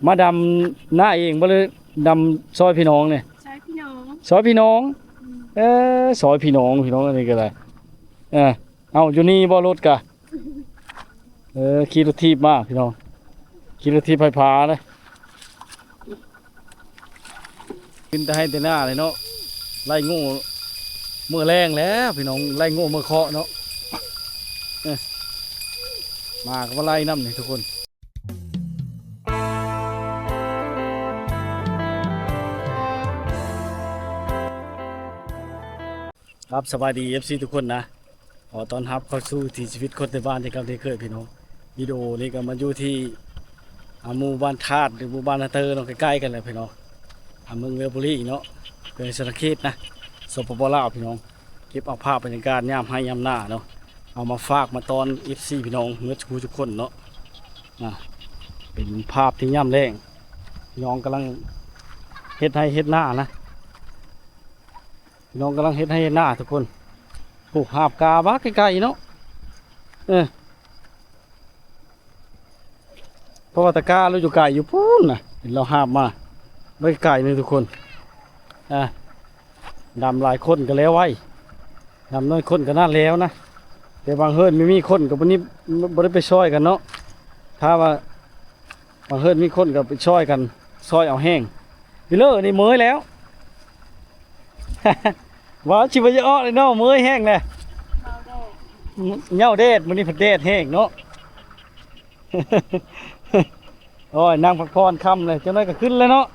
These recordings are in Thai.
มาดำหน้าเองบ่เลยดำซอยพี่น้องเนี่ยซอยพี่น้องซอยพี่น้องซอยพี่น้องอันนี้ก็ได้เอาอยู่นี่บ่รถกะขี่รถทีบมาพี่น้องขี่รถทีบไฟฟ้าเลยกินแต่ให้แต่หน้าเลยเนาะไล่งูเมื่อแรงแล้วพี่น้องไล่งูเมื่อเคาะเนาะมาก็มาไล่น้ำนี่ทุกคนครับสบายดี FC ทุกคนนะขอต้อนรับเข้าสู่ที่ชีวิตคนในบ้านที่กำลังเกิดพี่น้องวิดีโอนี้ก็มาอยู่ที่หมู่บ้านธาตุหรือหมู่บ้านนาเตอร์เนาะใกล้ๆกันเลยพี่น้องเมืองเวลบุรีเนาะเป็นสระเขตนะสปปลาวพี่น้องเก็บเอาภาพบรรยากาศย่ำให้ย่ำหน้าเนาะเอามาฝากมาตอน FC พี่น้องเมื่อทุกคนเนาะเป็นภาพที่ย่ำแรงพี่น้องกำลังเฮ็ดให้เฮ็ดหน้านะพี่น้องกำลังเฮ็ดให้เฮ็ดหน้าทุกคนปลูกหาบกาบ้าใกล้ๆเนาะเพราะว่าตะกร้าเราอยู่ไกลอยู่พูนนะเห็นเราหาบมาไม่ไกลเลยทุกคนดำหลายคนก็แล้วไว้ดำน้อยคนก็น่าแล้วนะแต่บางเฮิร์นไม่มีคนกับวันนี้บริไปช่วยกันเนาะถ้าว่าบางเฮิร์นมีคนกับไปช่วยกันช่วยเอาแห้งพี่เลิศนี่เมื่อยแล้ว ว่าชิบะยะอ้อเลยเนาะเมื่อยแห้งเลยเหงาเด็ดมันนี่ผัดเด็ดแห้งเนาะ โอ้ยนั่งพักผ่อนค่ำเลยเจ้าน้อยก็ขึ้นเลยเนาะ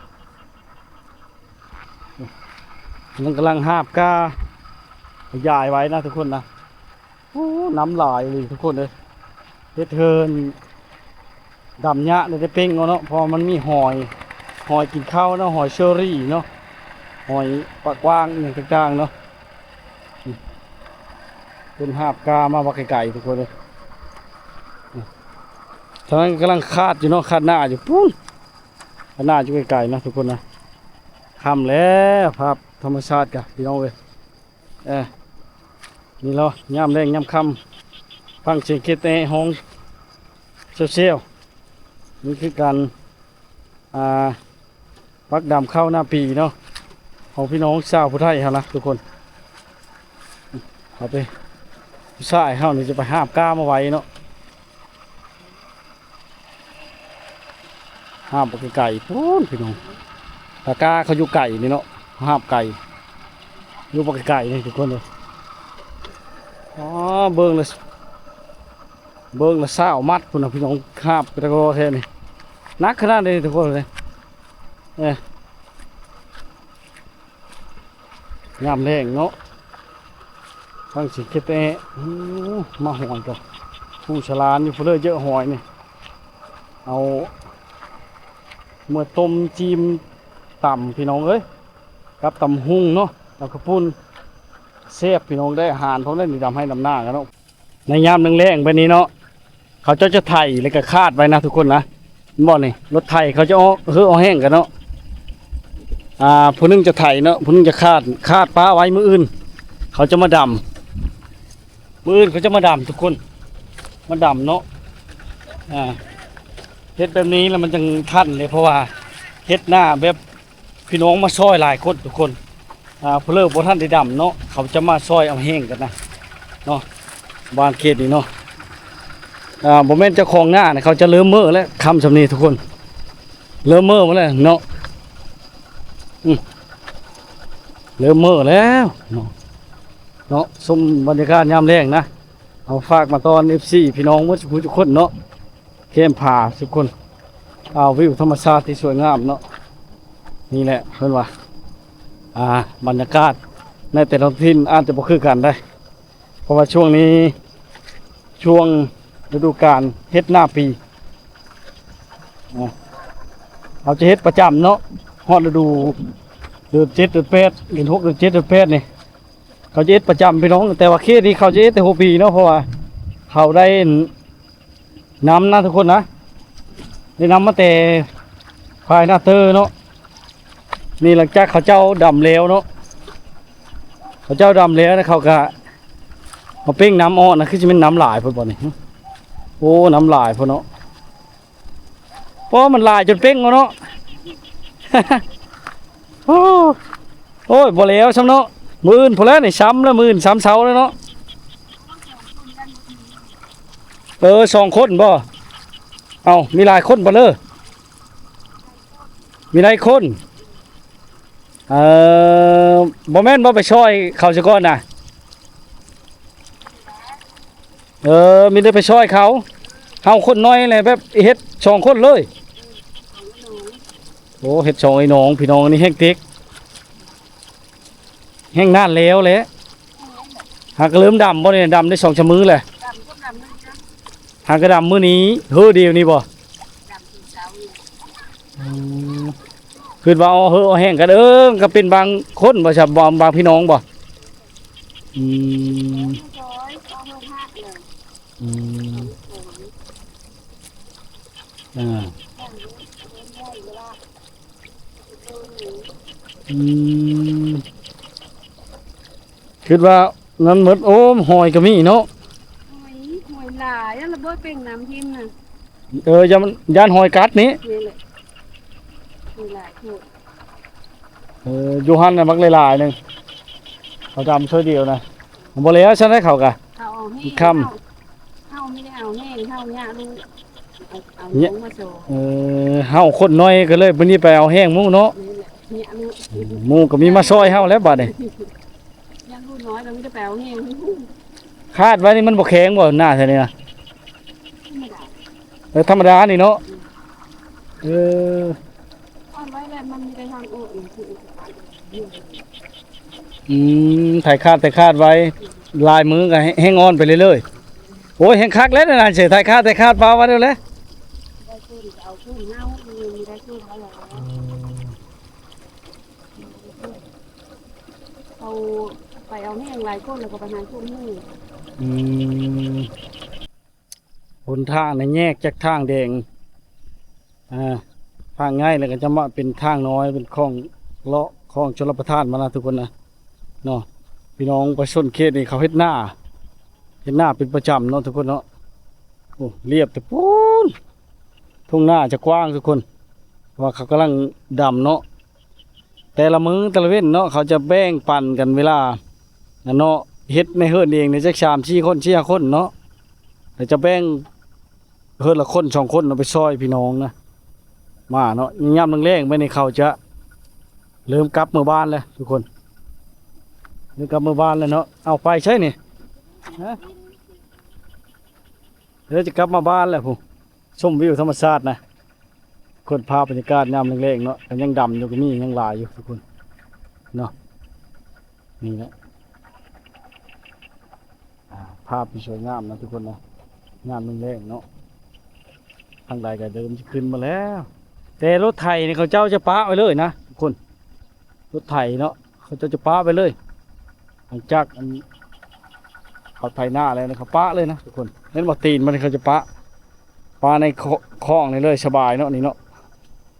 มันกำลังหาบกาใหญ่ไว้นะทุกคนนะโอ้น้ำลายเลยทุกคนเลยเฮ็ดเทินดำยะเลยได้เป้งเนาะพอมันมีหอยกินข้าวเนาะหอยเชอรี่เนาะหอยปลากว้างอย่างต่างๆเนาะเป็นหาบกามาวักไก่ทุกคนเลยตอนนั้นกำลังคาดอยู่เนาะคาดหน้าอยู่ปุ้นคาดหน้าอยู่ไกลๆนะทุกคนนะค่ำแล้วภาพธรรมชาติกับพี่น้องเลยนี่เราย่ำแรงย่ำค่ำฟังเสียงเกตในห้องเชี่ยวๆนี่คือการปักดำเข้าหน้าปีเนาะของพี่น้องชาวพุทธไทยเขานะทุกคนเอาไปผู้ชายเขานี่จะไปหาบก้ามาไว้เนาะหาบไก่พูนพี่น้องตะก้าเขาอยู่ไก่นี่เนาะหาบไก่อยู่ปกไก่นี่ทุกคนเลยเบิ้งละเศร้ามัดคุณนะพี่น้องหาบตะโกแท้นี่นักขนาดนี้ทุกคนเลยงามแรงเนาะทั้งสิเกตมาหอยกับผู้ฉลาดอยู่เพื่อเยอะหอยนี่เอาเมื่อต้มจีมต่ำพี่น้องเอ้ยกับตำหุ่งเนาะแล้วก็ปุ่นเซฟพี่น้องได้อาหารพร้อมได้ดีดำให้ดำหน้ากันเนาะในยามแรงๆไปนี้เนาะเขาจะไถแล้วก็คาดไว้นะทุกคนนะบ่นี่รถไถเขาจะเอาแห้งกันเนาะผู้นึงจะไถเนาะผู้นึงจะคาดป้าไว้มืออื่นเขาจะมาดำมืออื่นเขาจะมาดำทุกคนมาดำเนาะเฮ็ดแบบนี้แล้วมันจึงทันเลยเพราะว่าเฮ็ดหน้าแบบพี่น้องมาซอยหลายคนทุกคนเพลิดบ่ท่านได้ดำเนาะเขาจะมาซอยเอาแห้งกันนะเนาะบ้านเขตนี่เนาะบ่แม่นเจ้าของหน้าเนี่ยเขาจะเริ่มมื้อแล้วคำสำนีทุกคนเริ่มมื้อมาแล้วเนาะเริ่มมื้อแล้วเนาะชมบรรยากาศยามแรงนะเอาฝากมาตอน FC พี่น้องหมดทุกคนเนาะเข้มผ่าทุกคนวิวธรรมชาติที่สวยงามเนาะนี่แหละเพื่อนว่าบรรยากาศในแต่ละทิศอาจจะบ่คือกันได้เพราะว่าช่วงนี้ช่วงฤดูกาลเฮ็ดหน้าปีเราจะเฮ็ดประจำเนาะฮอดฤดูเดือน7เดือน8เดือน6เดือน7เดือน8นี่เขาจะเฮ็ดประจำพี่น้องแต่ว่าเขตนี้เขาจะเฮ็ดแต่6ปีเนาะเพราะว่าเขาได้น้ำนะทุกคนนะได้น้ำมาแต่ภายหน้าเตอร์เนาะนี่หลังจากเขาเจ้าดำแล้วเนาะเขาเจ้าดำแล้วนะเขาก็มาเป้งน้ำอ้อนะคือจะเป็นน้ำหลายพอบ่นี่โอ้น้ำหลายพอเนาะ เพราะมันลายจนเป้งแล้วเนาะ โอ้โอ้ยบ่แล้วซ้ำเนาะมื้ออื่นพอแล้วนี่ซ้ำแล้วมื้ออื่นซ้ำเช้าแล้วเนาะสองคนบ่เอ้ามีหลายคนบ่เด้อมีหลายคนบ่แม่นบ่ไปช่วยเขาซะก่อนน่ะมีแต่ไปช่วยเขาเฮาคนน้อยแหละแบบเฮ็ดสองคนเลยโอ้เฮ็ดสองไอ้น้องพี่น้องนี่แฮงเต็กแห้งนานแล้วแหละหากเริ่มดำบ่เนี่ยดำได้2 ชั่วโมงแหละหากกระดำมื้อนี้เดียวนี่บ่คือว่าเอาแห้งกันก็เป็นบางคนบ่ใช่บางพี่น้องบ่อืมอืมอ่าอืมคิดว่านั้นหมดโอ้มหอยก็มีเนาะหอยหลายแล้วระเบิดเป็นน้ำทิมน่ะย่านหอยกัดนี้นี่แหละหอยหลายถูกอยู่หันน่ะมักหลายๆนึงเขาดำช่วยเดียวนะบ่แล้วฉันได้เขากะเอาแห้งค่ำเฮาไม่ได้เอาแห้งเฮาเนี่ยลูกเอาน้องมาโชว์เฮาคนน้อยก็เลยมื้อนี้ไปเอาแห้งหมู่เนาะนี่แหละเนี่ยลูกหมู่ก็มีมาซอยเฮาแล้วบัดนี้ยังลูกน้อยเราไม่ได้ไปเอาแห้งคาดไว้นี่มันบ่แข็งบ่หน้าแท้นี่นะธรรมดานี่เนาะอ้อนไว้แล้วมันมีได้ทางโอ้ถ่ายคาดไว้ลายมือก็แห้งอ่อนไปเรื่อยๆโอ้ยแห้งคักแล้วนะเฉยถ่ายคาดปลาไว้เดี๋ยวเลยได้ขึ้นเอาขึ้นเน่ามีได้ขึ้นเขาแล้วเอาไปเอาแห้งหลายคนแล้วก็ไปหาช่วงนี้หนทางในแยกจากทางแดงทางง่ายแล้วก็จะมาเป็นทางน้อยเป็นคลองเลาะคลองชลประทานมานะทุกคนนะเนาะพี่น้องประชาชนเขตนี่เขาเฮ็ดหน้าเป็นประจำเนาะทุกคนเนาะโอ้เรียบแต่ปูนทุ่งหน้าจะกว้างทุกคนว่าเขากำลังดำเนาะแต่ละมื้อแต่ละเว้นเนาะเขาจะแบ่งปันกันเวลาเนาะเฮ็ดในเฮือนเองในจัก3-4 คน4 คนเนาะแต่จะแบ่งเฮือนละคน2 คนเอาไปซอยพี่น้องนะมาเนาะย่ำแรงๆไม่ในเขาจะเริ่มกลับเมื่อบ้านแล้วทุกคนเริ่มกลับเมื่อบ้านแล้วเนาะเอาไปใช่นี่เดี๋ยวจะกลับมาบ้านแล้วผมชมวิวธรรมชาตินะคนพาบรรยากาศย่ำแรงๆเนาะยังดำอยู่ก็มียังลายอยู่ทุกคนเนาะนี่แหละภาพที่สวยงามนะทุกคนนะงามแรงๆเนาะทางใดก็เดิมจะขึ้นมาแล้วแต่รถไถนี่เขาเจ้าจะป้าไปเลยนะทุกคนรถไถเนาะเขาเจ้าจะป้าไปเลยหลังจากเขาไถหน้าแล้วนะเขาป้าเลยนะทุกคนเล่นบอตีนมันเขาจะป้าในคลองนี่เลยสบายเนาะนี่เนาะ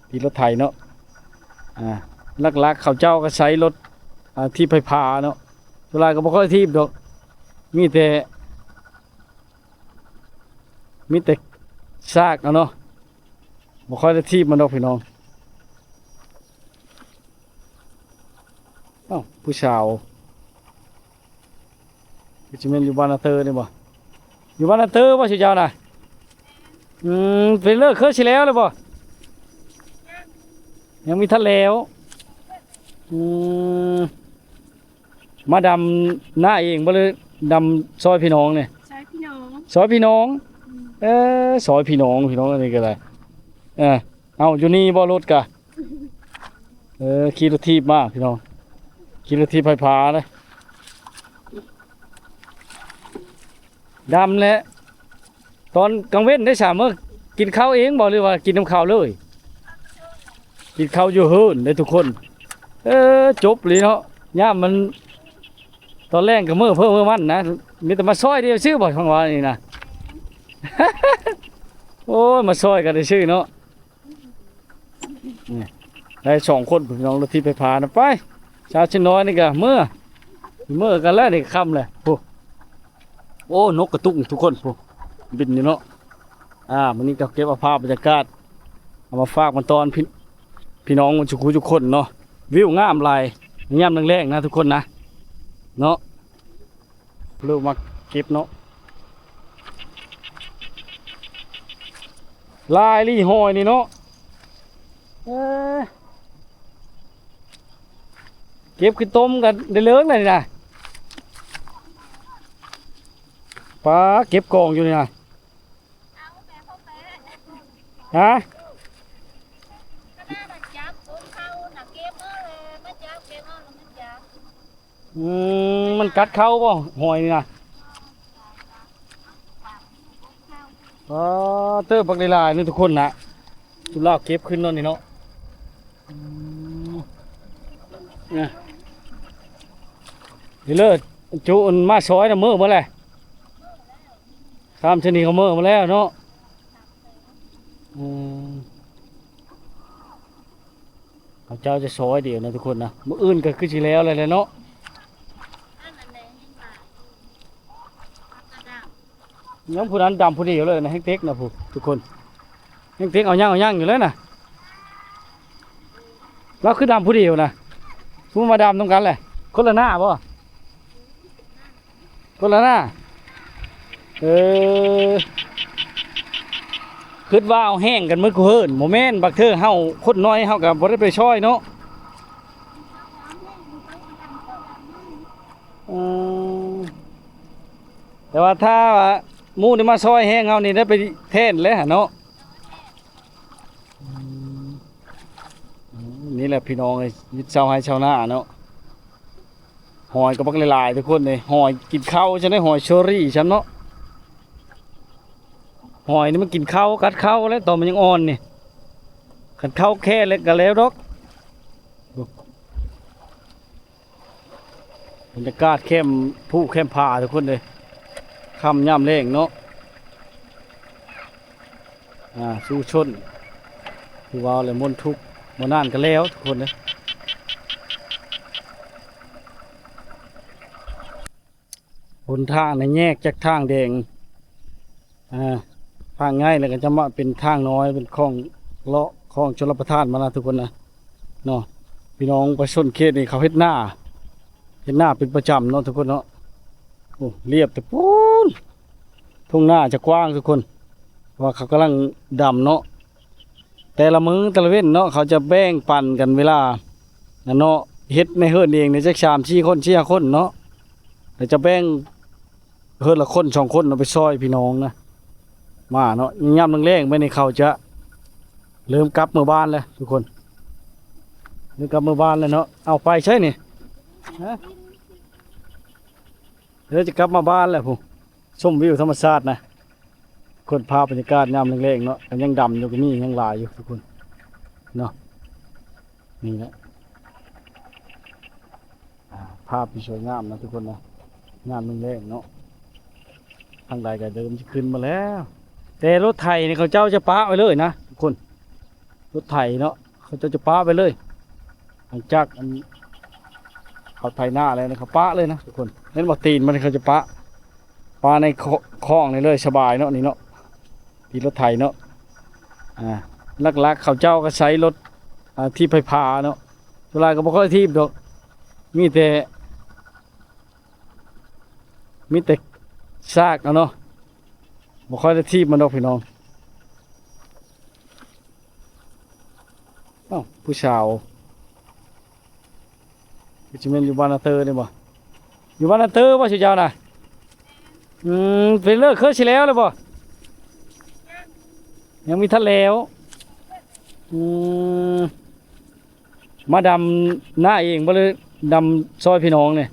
ที่รถไถเนาะลักๆเขาเจ้าก็ใช้รถที่ไฟฟ้าเนาะเวลาก็บ่ค่อยทีบดอกมีแต่ซากเนาะบ่ค่อยได้ทีบมันดอกพี่น้องผู้สาวจะเป็นอยู่บ้านนาเตอร์นี่บ่อยู่บ้านนาเตอร์บ่สิเจ้าน่ะเป็นเลิกเคยสิแล้วเลยบ่ยังมีทะเลวมาดำหน้าเองบ่เลยดำซอยพี่น้องเนี่ยซอยพี่น้องซอยพี่น้องอันนี้ก็ได้เอาอยู่นี่บ่รถกะขี่รถทีบมาพี่น้องขี่รถทีบไฟฟ้าเลยดำแล้วตอนกลางเว้นได้3 มื้อกินข้าวเองบ่หรือว่ากินน้ำข้าวเลยกินข้าวอยู่เฮือนได้ทุกคนจบเลยเนาะย่ามันตอนแรกก็มื้อเพิ่มมื้อมันนะมีแต่มาซอยเดียวชื่อบ่ของว่านี่นะ โอ้ยมาซอยกันได้ชื่อเนาะได้2 คนพี่น้องรถที่ไปพานะไปชาวชิน้อยนี่ก็เมื่อกันแล้วนี่ค่ำเลยโอ้นกกระตุกทุกคนบินนี่เนาะมันนี่ก็เก็บภาพบรรยากาศ เอามาฝากมันตอนพี่น้องมันทุกคนเนาะวิวงามหลายยามแรงๆนะทุกคนนะเนาะเริ่มมาเก็บเนาะลายลี่หอยนี่เนาะเก็บขึ้นต้มกันได้เลิกเลยนะปลาเก็บกองอยู่นี่นะฮะมันกัดเข้าป่ะหอยนี่นะเตอร์ปักลายนี่ทุกคนนะจุลาเก็บขึ้นแล้วนี่เนาะเนี่ยเดี๋ยวเลิศจุนมาซอยนะมือมาเลยข้ามชนีเขามือมาแล้วเนาะเขาเจ้าจะซอยเดี๋ยวนะทุกคนนะมืออื่นก็คือสิแล้วอะไรเลยเนาะย้อมผู้นั้นดำผู้เดียวเลยนะแฮงเต็กนะผู้ทุกคนแฮงเต็กเอาย่างอยู่เลยนะเราคือดำผู้เดียวนะผู้มาดำตรงกันเลยคนละหน้าป่ะคนละหน้าคิดว่าเอาแห้งกันมือกูเฮิร์นโมเมนต์บักเธอเฮาคนน้อยเฮากับบริไปช่อยเนาะแต่ว่าถ้าหมูนี่มาซอยแห้งเฮานี่ได้ไปแทนเลยฮะเนาะนี่แหละพี่น้องเลยยึดเช้าให้ชาวนาเนาะหอยก็บักหลายๆทุกคนเลยหอยกินข้าวฉันได้หอยเชอรี่ฉันเนาะหอยนี่มันกินข้าวกัดข้าวแล้วตอนมันยังอ่อนนี่กัดข้าวแค่เล็กกันแล้วดอกบรรยากาศเข้มผู้เข้มผ่าทุกคนเลยคำย่ำเล่งเนาะสู้ชนคือว่าเลยมนทุกมนานกันแล้วทุกคนเลยหนทางในแยกจากทางแดงทางง่ายเลยก็จะมาเป็นทางน้อยเป็นคลองเลาะคลองชลประทานมาแล้วทุกคนนะเนาะพี่น้องประชาชนเขตนี่เขาเฮ็ดหน้าเป็นประจำเนาะทุกคนเนาะโอ้เรียบแต่ปูนทุ่งหน้าจะกว้างทุกคนว่าเขากำลังดำเนาะแต่ละมื้อแต่ละเว้นเนาะเขาจะแบ่งปันกันเวลาเนาะเฮ็ดในเฮือนเองในจัก3-4 คน4 คนเนาะเดี๋ยวจะแบ่งเฮือนละคน2 คนเอาไปซอยพี่น้องนะมาเนาะย่ำแรงๆไม่ในเขาจะเริ่มกลับเมื่อบ้านแล้วทุกคนเริ่มกลับเมื่อบ้านแล้วเนาะเอาไปใช่นี่เดี๋ยวจะกลับมาบ้านแล้วผมชมวิวธรรมชาตินะคนพาบรรยากาศย่ำแรงๆเนาะยังดำอยู่ก็มียังลายอยู่ทุกคนเนาะนี่นะภาพที่สวยงามนะทุกคนนะงามแรงๆเนาะทางใดก็เดิมจะขึ้นมาแล้วแต่รถไถนี่เขาเจ้าจะป้าไปเลยนะทุกคนรถไถเนาะเขาเจ้าจะป้าไปเลยหลังจากเขาไถหน้าแล้วนะเขาป้าเลยนะทุกคนเล่นบอตีนมันเขาจะป้าในคลองนี่เลยสบายเนาะนี่เนาะที่รถไถเนาะลักๆเขาเจ้าก็ใช้รถที่ไฟฟ้าเนาะเวลาก็บ่ค่อยทีบดอกมีแต่ซากเนาะบ่ค่อยได้ทีบมันดอกพี่น้องผู้สาวจิเมนอยู่บ้านนาเตอร์นี่บ่อยู่บ้านนาเตอร์บ่สิเจ้าน่ะเป็นเลิกเคยสิแล้วเลยบ่ยังมีทะเลวมาดำหน้าเองบ่เลยดำซอยพี่น้องเนี่ย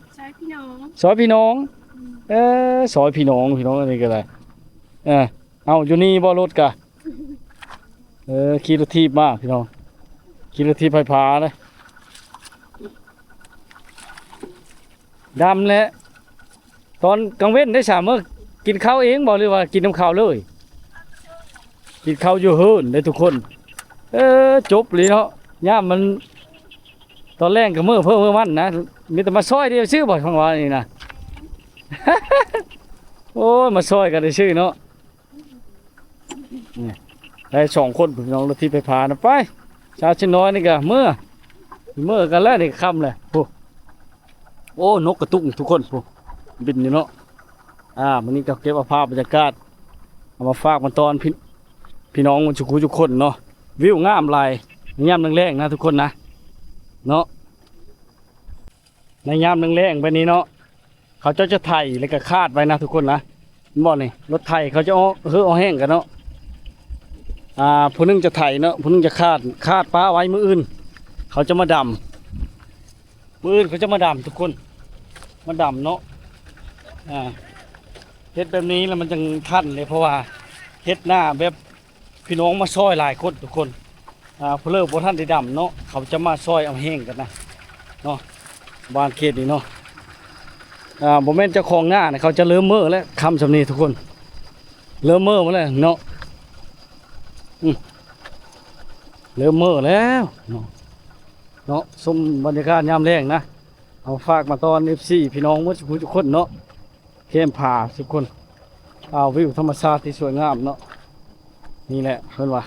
ซอยพี่น้องซอยพี่น้องอันนี้ก็ได้เอาอยู่นี่บ่รถกะขี่รถทีบมาพี่น้องขี่รถทีบไฟฟ้าเลยดำแล้วตอนกลางเว้นได้3 มื้อกินข้าวเองบ่หรือว่ากินน้ำข้าวเลยกินข้าวอยู่เฮือนได้ทุกคนจบเลยเนาะย่ามมันตอนแรกก็มื้อเพิ่มมันนะมีแต่มาซอยเดียวซื้อบ่ของว่านี่นะ โอ้ยมาซอยกันได้ซื้อเนาะ ได้2คนพี่น้องรถที่ไปพานะไปชาวชิน้อยนี่ก็เมื่อกันแล้วนี่ค่ำเลยโอ้นกกระตุกทุกคนบินอยู่เนาะวันนี้ก็เก็บภาพบรรยากาศเอามาฝากมันตอนพี่น้องมันทุกคนเนาะวิวงามลายยามแรงๆนะทุกคนนะเนาะในยามแรงๆแบบนี้เนาะเขาจะไถแล้วก็คาดไว้นะทุกคนนะบ่นี่รถไถเขาจะเอาแห้งกันเนาะผู้นึงจะไถเนาะผู้นึงจะคาดป้าไว้มืออื่นเขาจะมาดำมืออื่นเขาจะมาดำทุกคนมาดำเนาะเฮ็ดแบบนี้แล้วมันจังทันเลยเพราะว่าเฮ็ดหน้าแบบพี่น้องมาซอยหลายคนทุกคนผู้เลิกบ่ทันได้ดำเนาะเขาจะมาซอยเอาแห้งกันนะเนาะบ้านเขตนี่เนาะบ่แม่นเจ้าของหน้าเนี่ยเขาจะเริ่มมื้อแล้วคำสำนีทุกคนเริ่มมื้อมาแล้วเนาะเริ่มมื้อแล้วเนาะชมบรรยากาศยามแรงนะเอาฝากมาตอน FC พี่น้องหมดทุกคนเนาะเข้มผ่าทุกคนวิวธรรมชาติที่สวยงามเนาะนี่แหละเพิ่นว่า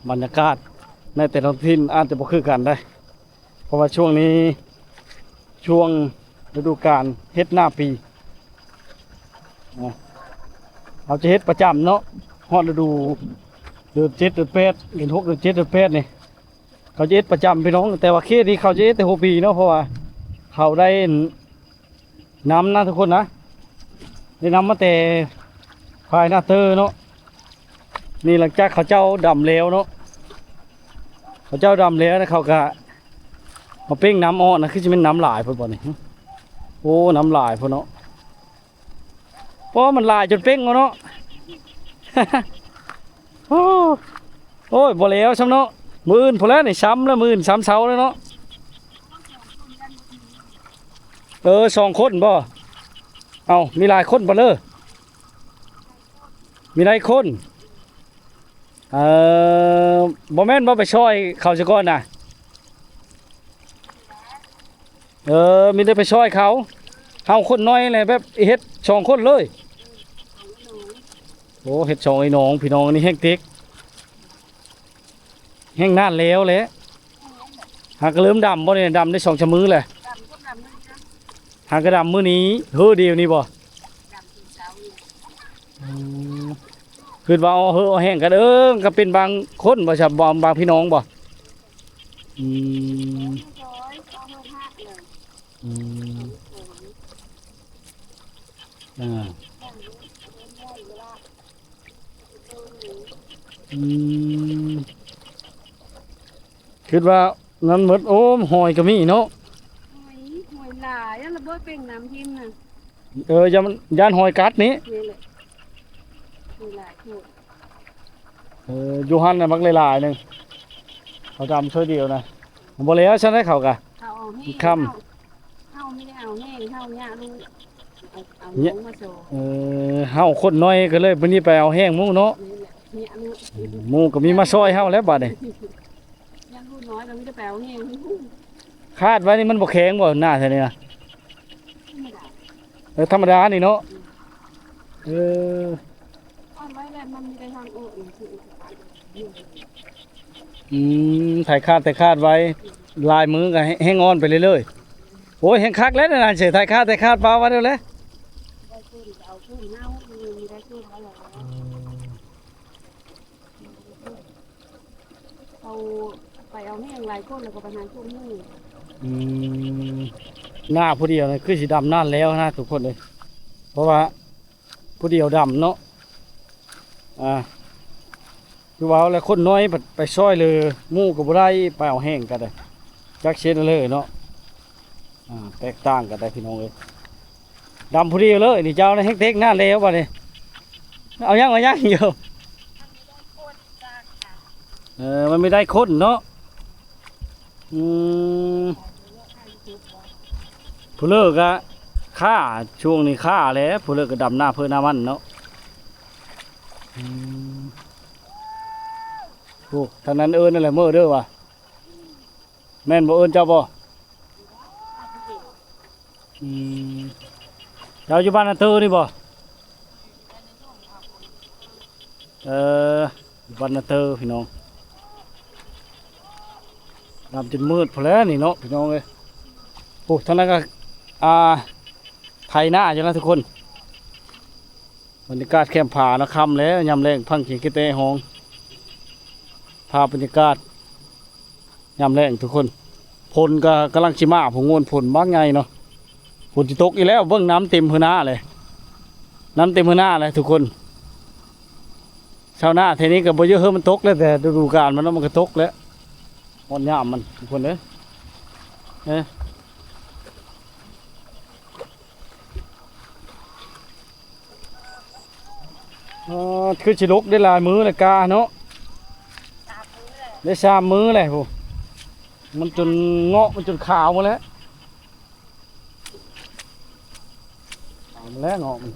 บรรยากาศในแต่ละถิ่นอาจจะบ่คือกันได้เพราะว่าช่วงนี้ช่วงฤดูกาลเฮ็ดหน้าปีเราจะเฮ็ดประจำเนาะฮอดฤดูเดือน7เดือน8เดือน6เดือน7เดือน8นี่เขาจะเฮ็ดประจำพี่น้องแต่ว่าเขตนี้เขาจะเฮ็ดแต่6ปีเนาะเพราะว่าเขาได้น้ำนะทุกคนนะได้น้ำมาแต่ภายหน้าเตอเนาะนี่หลังจากเขาเจ้าดำแล้วเนาะเขาเจ้าดำแล้วนะเขาก็มาเป้งน้ำอ้อนะคือจะเป็นน้ำลายพอบ่นี่โอ้น้ำลายพอเนาะเพราะมันลายจนเป้งเนาะ โอ้ยบ่แล้วซ้ำเนาะมืออื่นพอแล้วนี่ซ้ำแล้วมืออื่นซ้ำเสาแล้วเนาะ2 คนบ่มีหลายคนบ่เลยมีหลายคนบ่แม่นบ่ไปช่วยเขาซะก่อนน่ะมีได้ไปช่วยเขาเฮาคนน้อยเลยแบบเฮ็ด2 คนเลยโอ้เฮ็ด2ไอ้น้องพี่น้องนี่แห้งเต็กแห้งนานแล้วแหละหากเริ่มดำบ่เนี่ยดำได้2 ชั่วโมงเลยหากระดำมื้อนี้เดียวนี่บ่คือว่าเอาแห้งกันก็เป็นบางคนบ่ใช่บางพี่น้องบ่คือว่านั้นหมดโอ้หอยก็มีเนาะหอยหลายแล้วระเบิดเป็นน้ำทิมน่ะย่านหอยกัดนี้นี่แหละหอยหลายถูกอยู่หันน่ะมักหลายๆนึงเขาทำช่วยเดียวนะบ่แล้วฉันได้เขากะเอาให้ค่ำเฮาไม่ได้เอาแห้งเฮาหญ้าลูกเอาน้องมาโชว์เฮาคนน้อยก็เลยมื้อนี้ไปเอาแห้งหมู่เนาะนี่แหละเนี่ยลูกหมู่ก็มีมาซอยเฮาแล้วบัดนี้ยังลูกน้อยเราไม่ได้ไปเอาแห้งคาดไว้นี่มันบ่แข็งบ่หน้าแท้นี่นะธรรมดานี่เนาะอ้อนไว้แล้วมันมีแต่ทางโอ้ถ่ายคาดแต่คาดไว้ลายมือก็แห้งอ่อนไปเรื่อยๆโอ้ยแห้งคักแล้วนะเฉยถ่ายคาดแต่คาดปลาไว้เดี๋ยวเลยได้ขึ้นเอาขึ้นเน่ามีได้ขึ้นเขาเลยเขาไปเอาแห้งหลายคนแล้วก็ไปหาช่วงนี้หน้าผู้เดียวคือสีดำนั่นแล้วนะทุกคนเลยเพราะว่าผู้เดียวดำเนาะคือว่าแล้วคนน้อยไปช่อยเลยมู่กับบุไรไปเอาแห้งกันเลยจักเช็ดเลยเนาะแตกต่างกันได้พี่น้องเลยดำผู้เดียวเลยนี่เจ้าในแห้งเทคหน้าแล้วบ่เนี่ยเอายังอยู่มันไม่ได้คนเนาะผู้เลิกอะค่าช่วงนี้ค่าแล้วผู้เลิกก็ดำหน้าเพื่อหน้ามันเนาะโอ้ทางนั้นนั่นแหละเมื่อเด้อวะแม่นบ่เจ้าบ่เจ้าอยู่บ้านนั่นเตอนี่บ่ บ้านนาเตอร์พี่น้องดำจนมืดพอแล้วนี่เนาะพี่น้องเลยโอ้ทั้งนั้นก็ไทยหน้าอยู่นะทุกคนบรรยากาศแคมป์ผานะค่ำแล้วยามแรงพังเขียงกระเตะห้องภาพบรรยากาศยามแรงทุกคนพลก็กำลังชิมาผมงวนพลบ้างไงเนาะฝนจะตกอีกแล้วเบื้องน้ำเต็มพื้นหน้าเลยน้ำเต็มพื้นหน้าเลยทุกคนชาวนาเทนี้ก็บ่เยอะเฮ้มันตกแล้วแต่ฤดูกาลมันแล้วมันก็ตกแล้วอ่อนยามมันทุกคนเนี่ยคือชิลกได้ลายมือเลยกาเนาะได้ชามมือเลยโหมันจนเงาะมันจนขาวหมาแล้วขาวมาแล้วเงาะมัน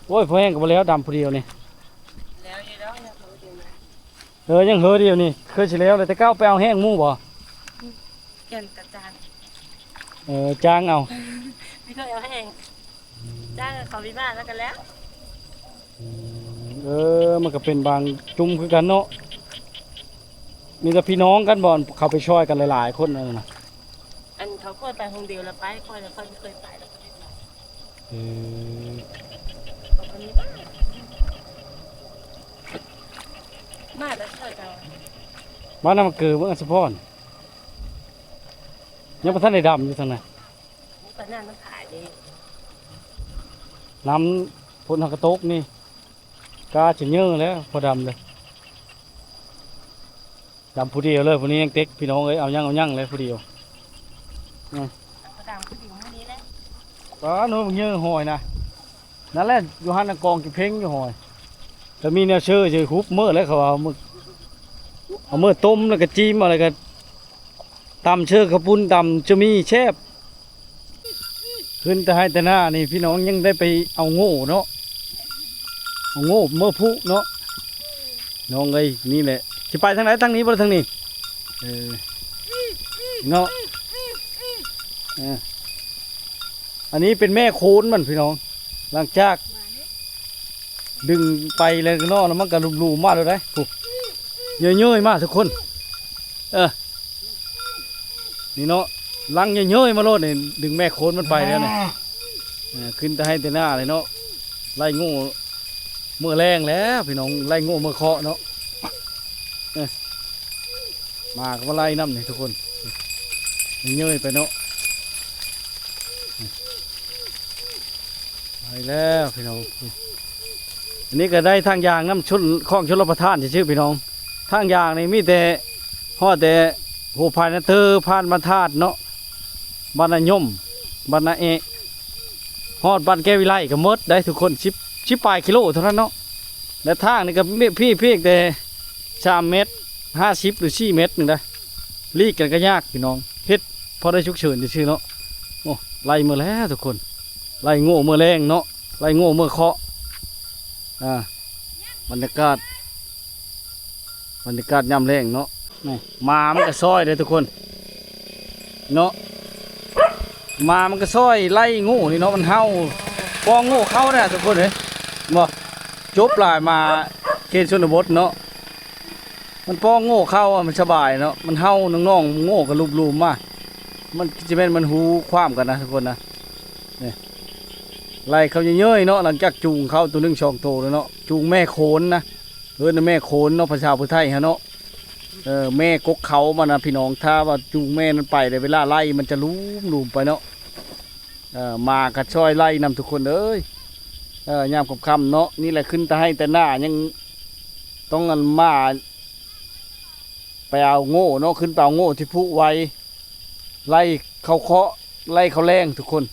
โอ้ยพอแห้งกับมาแล้วดำพอเดียวนี่แล้วอยู่แล้วเนี่ยเขาเดียวนะ ยังเฮอเดียวนี่เคยเฉลียวเลยแต่ก้าวไปเอาแห้งมู่บ่ เกินกระจาง จ้างเอา ไม่เคยเอาแห้งจ้างเขาวิมาแล้วกันแล้ว มันก็เป็นบางจุ่มคือกันเนาะมีแต่พี่น้องกันบ่อนเขาไปช่วยกันหลายๆคนนั่นนะ อันเขาเคยไปคนเดียวแล้วไปคอยแล้วค่อยไม่เคยไปแล้วก็ไม่ไปเขาคนนี้มาแล้วช่วยกัน บ้านน้ำเกลือเมื่อสะพอนยังประทันได้ดำอยู่ทางไหน มุกกระนั่นมันขายดี น้ำพ่นทางกระตกนี่กาจะเยอะแล้วพอดำเลยดำผู้เดียวเลยผู้นี้ยังเต็กพี่น้องเอ้ยเอายั่งเลยผู้เดียว กระดังผู้หญิงคนนี้แหละ ป้าโน้มเยอะหอยนะนั่นแหละอยู่หันกองกิเพ่งอยู่หอยแต่มีแนวเชื่อฮุบเมื่อแล้วเขาเอามื่อต้มแล้วก็จิ้มอะไรก็ตำเชื่อกระปุ้นตำจะมีแชบขึ้นแต่ให้แต่หน้านี่พี่น้องยังได้ไปเอาโง่เนาะเอาโง่เมื่อพุเนาะน้องเอ้ยนี่แหละจะไปทางไหนทางนี้บ่ทางนี้เนาะอันนี้เป็นแม่โคนมันพี่น้องหลังจากดึงไปเลยเนาะแล้วมันก็รูมๆมากเลยได้ถูกเยอะๆมากทุกคนนี่เนาะลังเยอะๆมาโลดนี่ดึงแม่โคนมันไปแล้วเนี่ยขึ้นแต่ให้แต่หน้าเลยเนาะไล่งูเมื่อแรงแล้วพี่น้องไล่งูเมื่อเคาะเนาะมาก็มาไล่น้ำนี่ทุกคนเยอะๆไปเนาะไปแล้วพี่น้องอันนี้ก็ได้ทางยางน้ำชุนคลองชลประทานชื่อพี่น้องทางยางนี่มีแต่ห่อแต่โหพายนาเตอร์พานบรรทัดเนาะบรรณยมบรรณเอะฮอดบ้านแก้วิไลก็หมดได้ทุกคนชิปปลายกิโลเท่านั้นเนาะและทางนี่ก็พี่แต่3 เมตร 50หรือ4 เมตรหนึ่งได้ลีกกันก็ยากพี่น้องเฮ็ดพอได้ฉุกเฉินชื่อเนาะโอ้ไล่มาแล้วทุกคนไล่โง่เมื่อแรงเนาะไล่โง่เมื่อเคาะบรรยากาศยามแรงเนาะมามันก็ซอยเลยทุกคนเนาะมามันก็ซอยไล่งูนี่เนาะมันเห่าปองงูเข้าเนี่ยทุกคนเลยบ่จบลายมาเขตชนบทเนาะมันปองงูเข้ามันสบายเนาะมันเห่าน้องๆงูก็ลุมๆมามันจะเป็นมันหูความกันนะทุกคนนะนี่ไล่เขาเยอะๆเนาะหลังจากจูงเข้าตัว1 2 ตัวแล้วเนาะจูงแม่โขนนะแม่โขนเนาะภาษาพุทธไทยฮะเนาะแม่กกเขามันนะพี่น้องถ้าว่าจูงแม่นั้นไปแต่เวลาไล่มันจะลุ่มไปเนาะมากัดช่อยไล่นำทุกคนเอ้ยยามค่ำเนาะนี่แหละขึ้นแต่ให้แต่หน้ายังต้องกันมาไปเอาโง่เนาะขึ้นไปเอาโง่ที่ผู้ไวไล่เขาเคาะไล่เขาแรงทุกคน